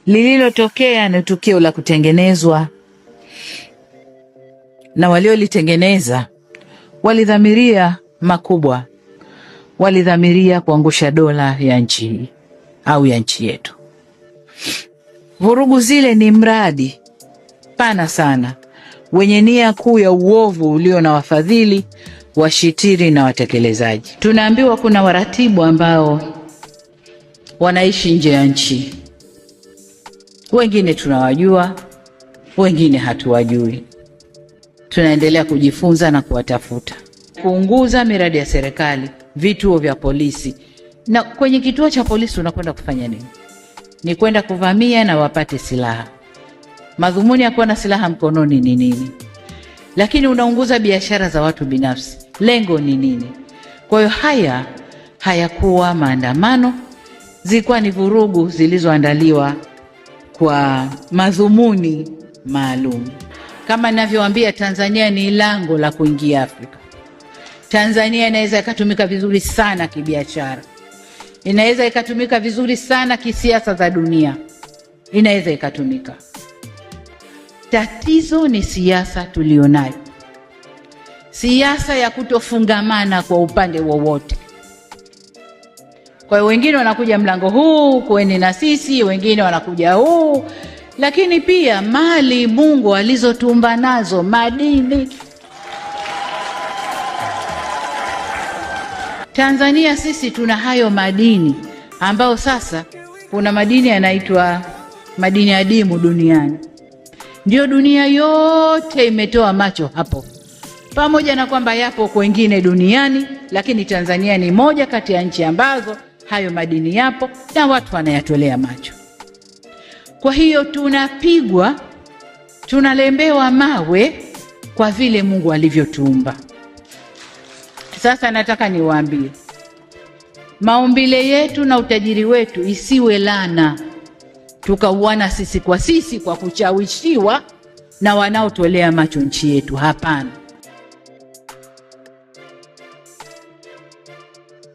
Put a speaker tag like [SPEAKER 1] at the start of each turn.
[SPEAKER 1] Lililotokea ni tukio la kutengenezwa, na waliolitengeneza walidhamiria makubwa, walidhamiria kuangusha dola ya nchi hii au ya nchi yetu. Vurugu zile ni mradi pana sana wenye nia kuu ya uovu ulio na wafadhili, washitiri na watekelezaji. Tunaambiwa kuna waratibu ambao wanaishi nje ya nchi. Wengine tunawajua, wengine hatuwajui. Tunaendelea kujifunza na kuwatafuta. Kuunguza miradi ya serikali, vituo vya polisi. Na kwenye kituo cha polisi unakwenda kufanya nini? Ni kwenda kuvamia na wapate silaha. Madhumuni ya kuwa na silaha mkononi ni nini? Lakini unaunguza biashara za watu binafsi. Lengo ni nini? Kwa hiyo hayakuwa maandamano, zilikuwa ni vurugu zilizoandaliwa kwa madhumuni maalum. Kama ninavyowaambia, Tanzania ni lango la kuingia Afrika. Tanzania inaweza ikatumika vizuri sana kibiashara. Inaweza ikatumika vizuri sana kisiasa za dunia. Inaweza ikatumika. Tatizo ni siasa tulionayo. Siasa ya kutofungamana kwa upande wowote. Kwa hiyo wengine wanakuja mlango huu, kweni na sisi, wengine wanakuja huu. Lakini pia mali Mungu alizotumba nazo, madini. Tanzania sisi tuna hayo madini ambao sasa kuna madini yanaitwa madini adimu duniani. Ndio dunia yote imetoa macho hapo. Pamoja na kwamba yapo kwengine duniani, lakini Tanzania ni moja kati ya nchi ambazo hayo madini yapo na watu wanayatolea macho. Kwa hiyo tunapigwa, tunalembewa mawe kwa vile Mungu alivyotuumba. Sasa nataka niwaambie, maumbile yetu na utajiri wetu isiwe laana, tukauana sisi kwa kuchawishiwa na wanaotolea macho nchi yetu. Hapana.